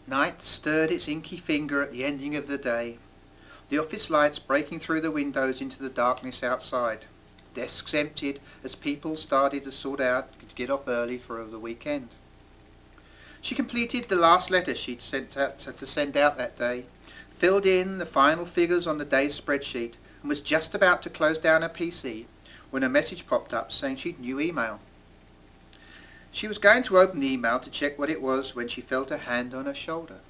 Night stirred its inky finger at the ending of the day, the office lights breaking through the windows into the darkness outside, desks emptied as people started to sort out to get off early for the weekend. She completed the last letter she'd send out that day, filled in the final figures on the day's spreadsheet, and was just about to close down her PC when a message popped up saying she'd new email. She was going to open the email to check what it was when she felt a hand on her shoulder.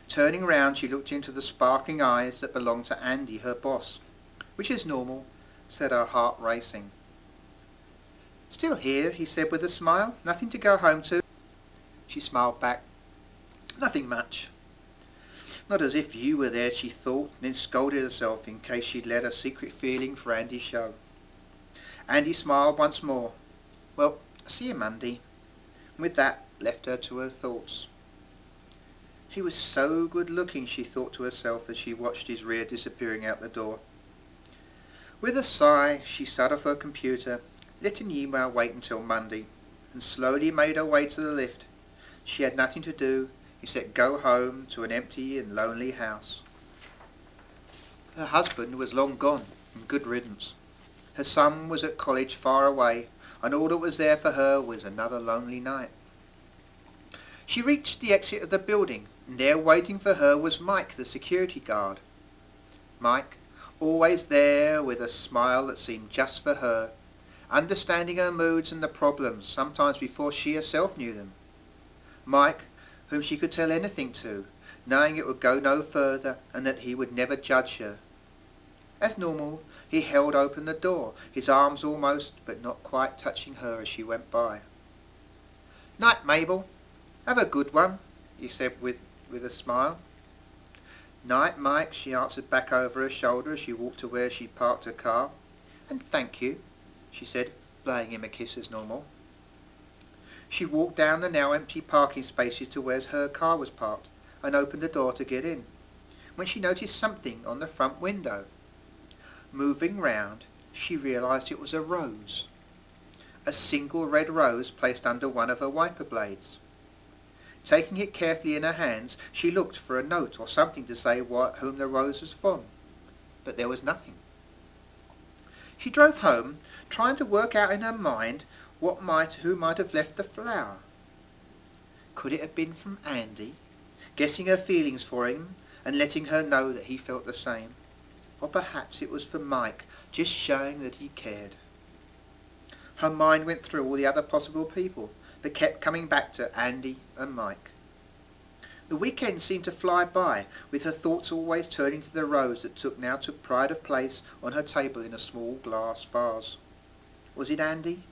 Turning round, she looked into the sparkling eyes that belonged to Andy, her boss. "Which is normal," said her heart racing. "Still here," he said with a smile. "Nothing to go home to?" She smiled back. "Nothing much." Not as if you were there, she thought, and then scolded herself in case she'd let her secret feeling for Andy show. Andy smiled once more. "Well, see you Monday," and with that left her to her thoughts. He was so good looking, she thought to herself as she watched his rear disappearing out the door. With a sigh, she shut off her computer, let an email wait until Monday, and slowly made her way to the lift. She had nothing to do except go home to an empty and lonely house. Her husband was long gone, and good riddance. Her son was at college far away, and all that was there for her was another lonely night. She reached the exit of the building, and there waiting for her was Mike, the security guard. Mike, always there with a smile that seemed just for her, understanding her moods and the problems, sometimes before she herself knew them. Mike, whom she could tell anything to, knowing it would go no further and that he would never judge her. As normal, he held open the door, his arms almost, but not quite touching her as she went by. "Night, Mabel. Have a good one," he said with a smile. "Night, Mike," she answered back over her shoulder as she walked to where she parked her car. "And thank you," she said, blowing him a kiss as normal. She walked down the now empty parking spaces to where her car was parked and opened the door to get in, when she noticed something on the front window. Moving round, she realised it was a rose. A single red rose placed under one of her wiper blades. Taking it carefully in her hands, she looked for a note or something to say whom the rose was from, but there was nothing. She drove home, trying to work out in her mind who might have left the flower. Could it have been from Andy, guessing her feelings for him and letting her know that he felt the same? Or perhaps it was from Mike, just showing that he cared. Her mind went through all the other possible people, but kept coming back to Andy and Mike. The weekend seemed to fly by, with her thoughts always turning to the rose that now took pride of place on her table in a small glass vase. Was it Andy,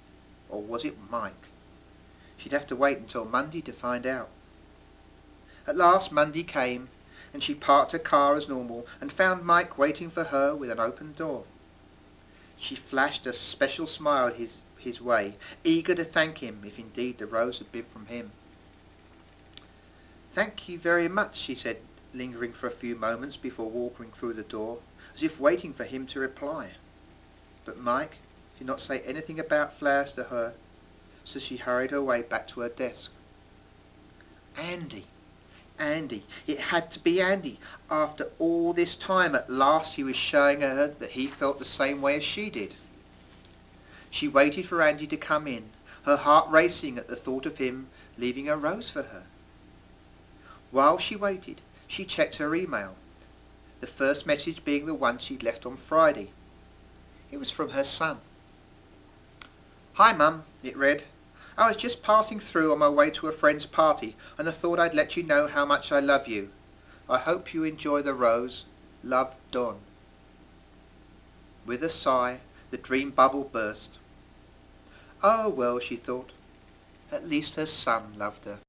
or was it Mike? She'd have to wait until Monday to find out. At last Monday came, and she parked her car as normal and found Mike waiting for her with an open door. She flashed a special smile his way, eager to thank him if indeed the rose had been from him. "Thank you very much," she said, lingering for a few moments before walking through the door, as if waiting for him to reply. But Mike did not say anything about flowers to her, so she hurried her way back to her desk. Andy! Andy! It had to be Andy! After all this time, at last he was showing her that he felt the same way as she did. She waited for Andy to come in, her heart racing at the thought of him leaving a rose for her. While she waited, she checked her email, the first message being the one she'd left on Friday. It was from her son. "Hi Mum," it read. "I was just passing through on my way to a friend's party, and I thought I'd let you know how much I love you. I hope you enjoy the rose. Love, Don." With a sigh, the dream bubble burst. Oh well, she thought, at least her son loved her.